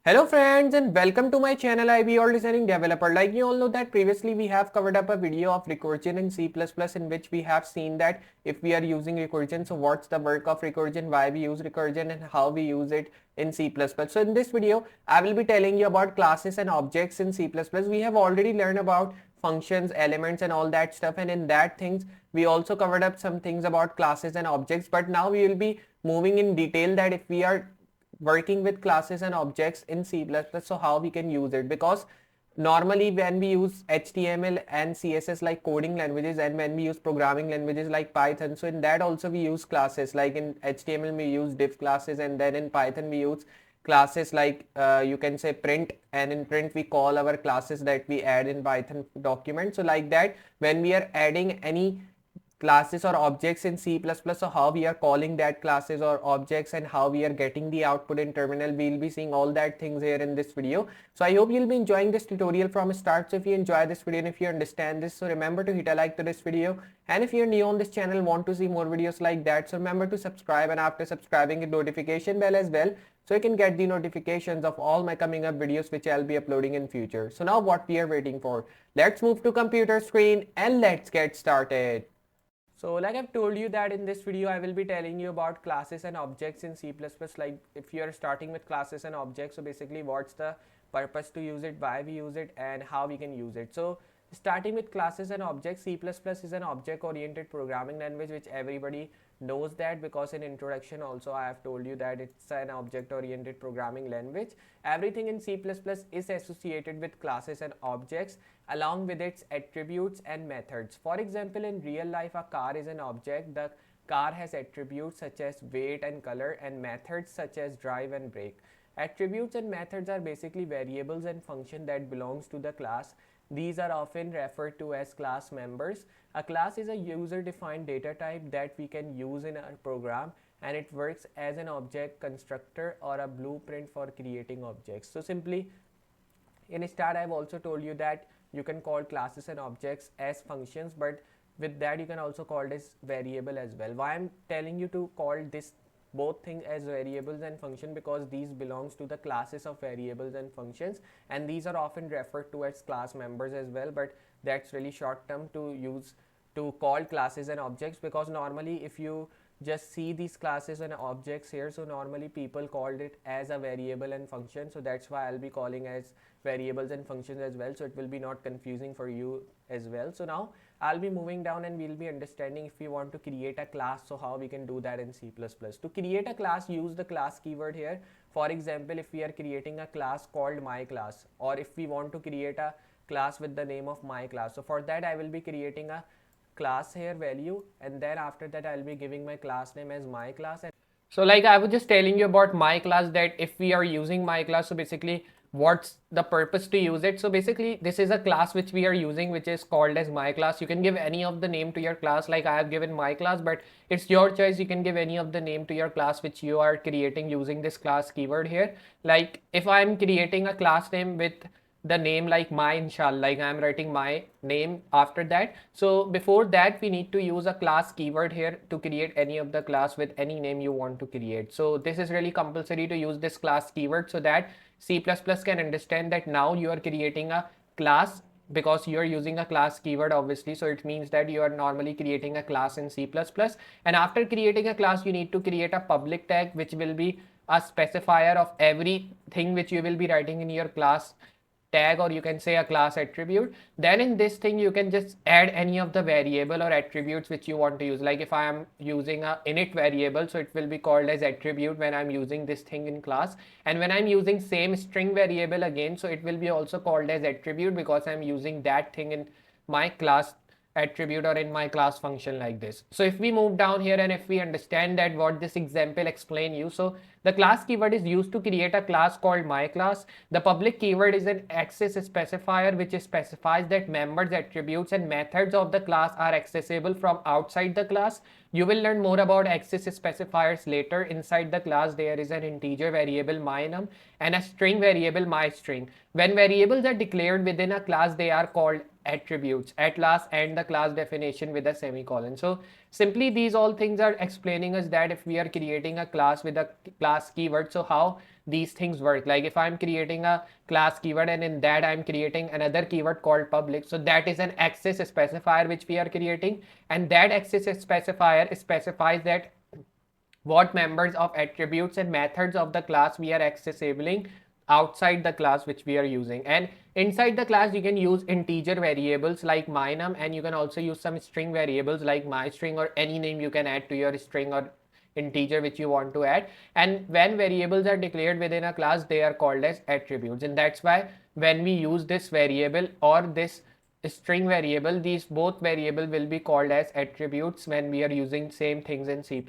Hello friends and welcome to my channel Iballdesigningdeveloper. Like you all know that previously we have covered up a video of recursion in C++ in which we have seen that if we are using recursion, so what's the work of recursion, why we use recursion and how we use it in C++. So in this video I will be telling you about classes and objects in C++. We have already learned about functions, elements and all that stuff, and in that things we also covered up some things about classes and objects, but now we will be moving in detail that if we are working with classes and objects in C++, so how we can use it, because normally when we use HTML and CSS like coding languages and when we use programming languages like Python, so in that also we use classes. Like in HTML we use div classes, and then in Python we use classes like you can say print, and in print we call our classes that we add in Python document. So like that, when we are adding any classes or objects in C++, so how we are calling that classes or objects and how we are getting the output in terminal, we'll be seeing all that things here in this video. So I hope you'll be enjoying this tutorial from start. So if you enjoy this video and if you understand this, so remember to hit a like to this video, and if you're new on this channel, want to see more videos like that, so remember to subscribe, and after subscribing, hit notification bell as well, so you can get the notifications of all my coming up videos which I'll be uploading in future. So now what we are waiting for, let's move to computer screen and let's get started. So like I've told you that in this video I will be telling you about classes and objects in C++. Like if you are starting with classes and objects, so basically what's the purpose to use it, why we use it, and how we can use it. So starting with classes and objects, C++ is an object oriented programming language which everybody knows that, because in introduction also I have told you that it's an object oriented programming language. Everything in C++ is associated with classes and objects along with its attributes and methods. For example, in real life a car is an object. The car has attributes such as weight and color, and methods such as drive and brake. Attributes and methods are basically variables and function that belongs to the class. These are often referred to as class members. A class is a user-defined data type that we can use in our program, and it works as an object constructor or a blueprint for creating objects. So simply, in start I've also told you that you can call classes and objects as functions, but with that you can also call it as variable as well. Why I'm telling you to call this both things as variables and function, because these belongs to the classes of variables and functions, and these are often referred to as class members as well, but that's really short term to use to call classes and objects, because normally if you just see these classes and objects here, so normally people called it as a variable and function, so that's why I'll be calling as variables and functions as well, so it will be not confusing for you as well. So now I'll be moving down and we'll be understanding if we want to create a class, so how we can do that in C++. To create a class, use the class keyword here. For example, if we are creating a class called my class, or if we want to create a class with the name of my class, so for that I will be creating a class here value, and then after that I'll be giving my class name as my class. And so like I was just telling you about my class, that if we are using my class, so basically what's the purpose to use it. So basically this is a class which we are using which is called as my class. You can give any of the name to your class, like I have given my class, but it's your choice. You can give any of the name to your class which you are creating using this class keyword here. Like if I'm creating a class name with the name like my inshallah, like I'm writing my name after that, so before that we need to use a class keyword here to create any of the class with any name you want to create. So this is really compulsory to use this class keyword, so that C++ can understand that now you are creating a class, because you are using a class keyword obviously, so it means that you are normally creating a class in C++. And after creating a class you need to create a public tag which will be a specifier of everything which you will be writing in your class tag, or you can say a class attribute. Then in this thing you can just add any of the variable or attributes which you want to use. Like if I am using a init variable, so it will be called as attribute when I'm using this thing in class, and when I'm using same string variable again, so it will be also called as attribute, because I'm using that thing in my class attribute or in my class function like this. So if we move down here and if we understand that what this example explain you, so the class keyword is used to create a class called my class. The public keyword is an access specifier which specifies that members, attributes and methods of the class are accessible from outside the class. You will learn more about access specifiers later. Inside the class there is an integer variable mynum and a string variable mystring. When variables are declared within a class, they are called attributes. At last end the class definition with a semicolon. So simply these all things are explaining us that if we are creating a class with a class keyword, so how these things work. Like if I'm creating a class keyword and in that I'm creating another keyword called public, so that is an access specifier which we are creating, and that access specifier specifies that what members of attributes and methods of the class we are accessibling outside the class which we are using. And inside the class you can use integer variables like mynum, and you can also use some string variables like mystring, or any name you can add to your string or integer which you want to add. And when variables are declared within a class, they are called as attributes, and that's why when we use this variable or this string variable, these both variable will be called as attributes when we are using same things in C++.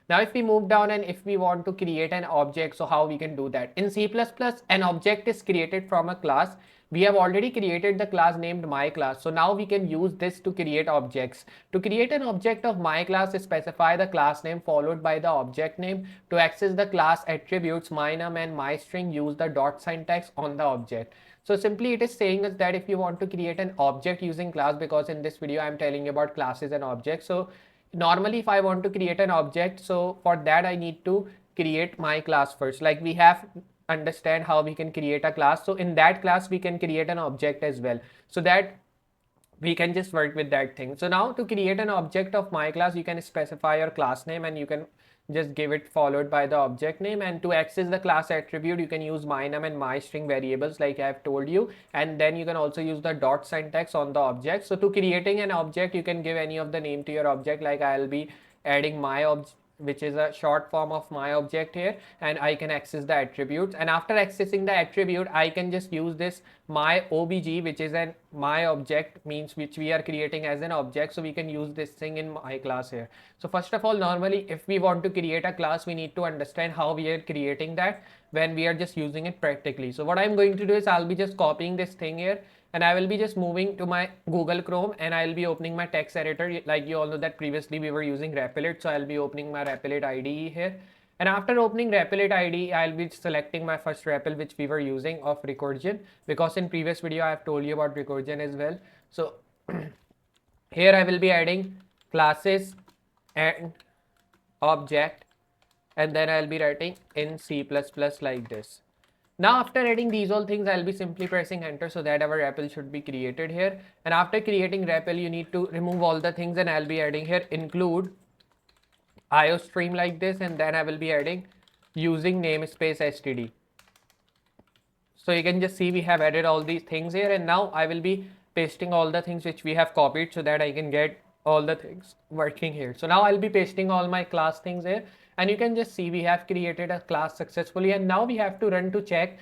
Now if we move down and if we want to create an object, so how we can do that? In C++, an object is created from a class. We have already created the class named my class, so now we can use this to create objects. To create an object of my class, specify the class name followed by the object name. To access the class attributes mynum and mystring, use the dot syntax on the object. So simply it is saying us that if you want to create an object using class, because in this video I'm telling you about classes and objects. So normally if I want to create an object, so for that I need to create my class first. Like we have understand how we can create a class. So in that class we can create an object as well, so that we can just work with that thing. So now to create an object of my class, you can specify your class name and you can just give it followed by the object name. And to access the class attribute, you can use mynum and mystring variables like I have told you, and then you can also use the dot syntax on the object. So to creating an object, you can give any of the name to your object, like I'll be adding my object, which is a short form of my object here, and I can access the attributes. And after accessing the attribute, I can just use this my obj, which is an my object, means which we are creating as an object. So we can use this thing in my class here. So first of all, normally if we want to create a class, we need to understand how we are creating that when we are just using it practically. So what I'm going to do is I'll be just copying this thing here, and I will be just moving to my Google Chrome, and I'll be opening my text editor. Like you all know that previously we were using Replit, so I'll be opening my Replit IDE here. And after opening Replit IDE, I'll be selecting my first REPL which we were using of recursion, because in previous video I have told you about recursion as well. So here I will be adding classes and object, and then I'll be writing in C++ like this. Now after adding these all things, I'll be simply pressing enter, so that our REPL should be created here. And after creating REPL, you need to remove all the things, and I'll be adding here include IOStream like this, and then I will be adding using namespace std. So you can just see we have added all these things here, and now I will be pasting all the things which we have copied, so that I can get all the things working here. So now I'll be pasting all my class things here, and you can just see we have created a class successfully, and now we have to run to check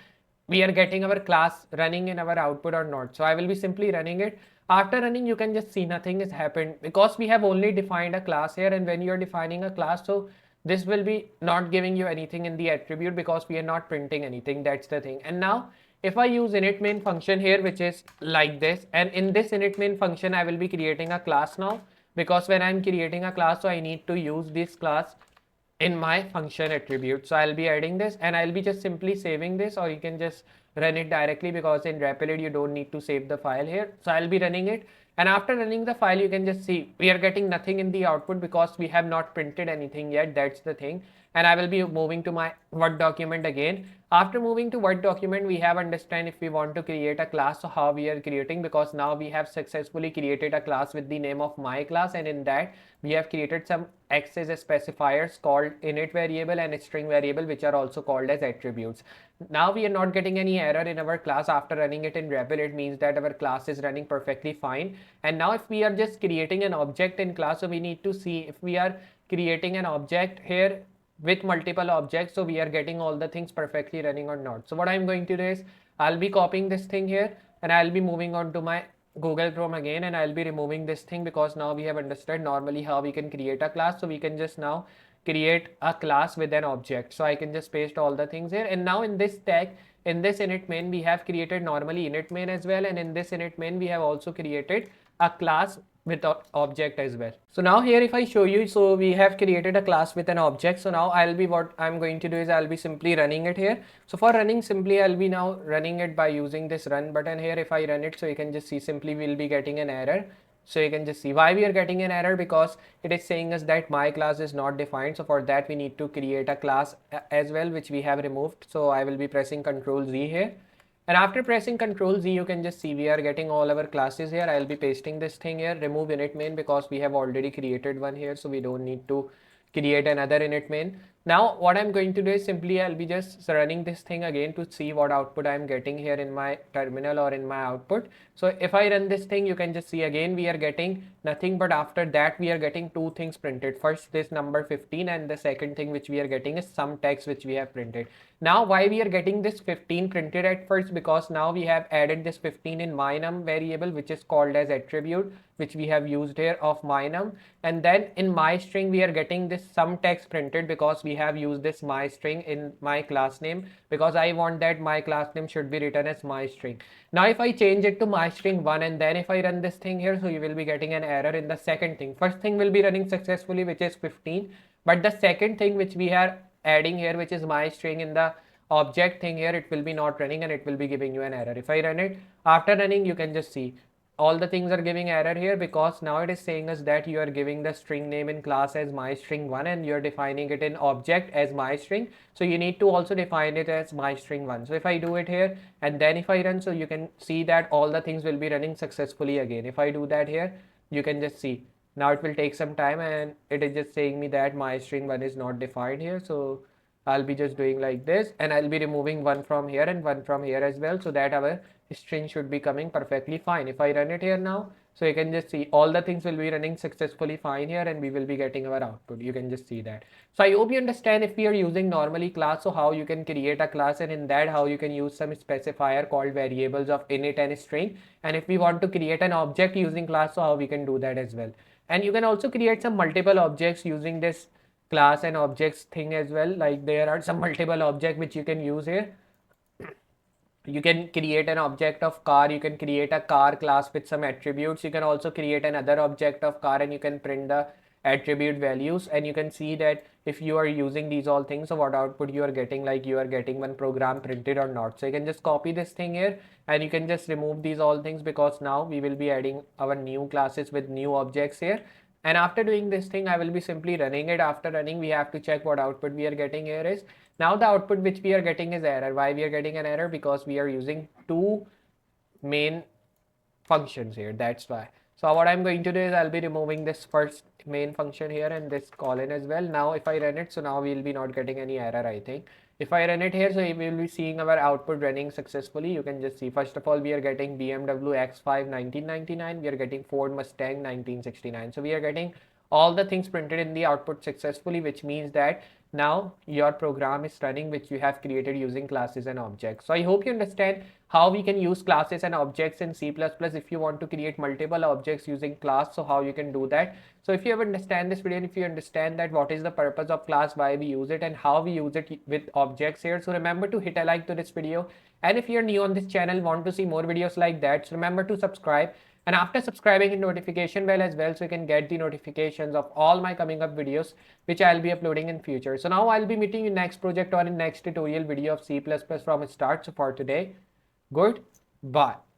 we are getting our class running in our output or not. So I will be simply running it. After running, you can just see nothing has happened, because we have only defined a class here, and when you are defining a class, so this will be not giving you anything in the attribute because we are not printing anything. That's the thing. And now if I use init main function here, which is like this, and in this init main function I will be creating a class now, because when I'm creating a class, so I need to use this class in my function attribute. So I'll be adding this, and I'll be just simply saving this, or you can just run it directly, because in Replit you don't need to save the file here. So I'll be running it, and after running the file, you can just see we are getting nothing in the output because we have not printed anything yet. That's the thing. And I will be moving to my Word document again. After moving to Word document, we have understand if we want to create a class, so how we are creating, because now we have successfully created a class with the name of my class, and in that we have created some access specifiers called init variable and string variable, which are also called as attributes. Now we are not getting any error in our class after running it in Replit. It means that our class is running perfectly fine. And now if we are just creating an object in class, so we need to see if we are creating an object here with multiple objects, so we are getting all the things perfectly running or not. So what I'm going to do is I'll be copying this thing here, and I'll be moving on to my Google Chrome again, and I'll be removing this thing, because now we have understood normally how we can create a class. So we can just now create a class with an object. So I can just paste all the things here, and now in this tag, in this init main, we have created normally init main as well, and in this init main we have also created a class with object as well. So now here if I show you, so we have created a class with an object. So now what I'm going to do is I'll be simply running it here. So for running, simply I'll be now running it by using this run button here. If I run it, so you can just see simply we'll be getting an error. So you can just see why we are getting an error, because it is saying us that my class is not defined. So for that we need to create a class as well, which we have removed. So I will be pressing Ctrl Z here. And after pressing Ctrl Z, you can just see we are getting all our classes here. I'll be pasting this thing here, remove init main, because we have already created one here. So we don't need to create another init main. Now what I'm going to do is simply I'll be just running this thing again to see what output I'm getting here in my terminal or in my output. So if I run this thing, you can just see again we are getting nothing, but after that we are getting two things printed. First this number 15, and the second thing which we are getting is some text which we have printed. Now why we are getting this 15 printed at first, because now we have added this 15 in mynum variable, which is called as attribute, which we have used here of mynum. And then in my string we are getting this some text printed, because we have used this my string in my class name, because I want that my class name should be written as my string. Now if I change it to my string 1, and then if I run this thing here, so you will be getting an error in the second thing. First thing will be running successfully, which is 15, but the second thing which we are adding here, which is my string in the object thing here, it will be not running and it will be giving you an error. If I run it, after running, you can just see all the things are giving error here, because now it is saying us that you are giving the string name in class as my string 1 and you're defining it in object as my string. So you need to also define it as my string 1. So if I do it here and then if I run, so you can see that all the things will be running successfully again. If I do that here, you can just see now it will take some time and it is just saying me that my string 1 is not defined here. So I'll be just doing like this, and I'll be removing one from here and one from here as well, so that our string should be coming perfectly fine. If I run it here now, so you can just see all the things will be running successfully fine here, and we will be getting our output. You can just see that. So I hope you understand if we are using normally class, so how you can create a class, and in that how you can use some specifier called variables of init and string. And if we want to create an object using class, so how we can do that as well. And you can also create some multiple objects using this class and objects thing as well. Like there are some multiple objects which you can use here. You can create an object of car, you can create a car class with some attributes. You can also create another object of car and you can print the attribute values, and you can see that if you are using these all things, so what output you are getting, like you are getting one program printed or not. So you can just copy this thing here and you can just remove these all things, because now we will be adding our new classes with new objects here. And after doing this thing, I will be simply running it. After running, we have to check what output we are getting here is. Now the output which we are getting is error. Why we are getting an error? Because we are using two main functions here. That's why. So what I'm going to do is I'll be removing this first main function here and this colon as well. Now if I run it, so now we'll be not getting any error, I think. If I run it here, so we will be seeing our output running successfully. You can just see, first of all, we are getting BMW X5 1999. We are getting Ford Mustang 1969. So we are getting all the things printed in the output successfully, which means that now your program is running, which you have created using classes and objects. So I hope you understand how we can use classes and objects in C++. If you want to create multiple objects using class, so how you can do that. So if you ever understand this video and if you understand that what is the purpose of class, why we use it and how we use it with objects here, so remember to hit a like to this video. And if you're new on this channel, want to see more videos like that, so remember to subscribe. And after subscribing, hit notification bell as well, so you can get the notifications of all my coming up videos which I'll be uploading in future. So now I'll be meeting you next project or in next tutorial video of C++ from start. So for today, goodbye.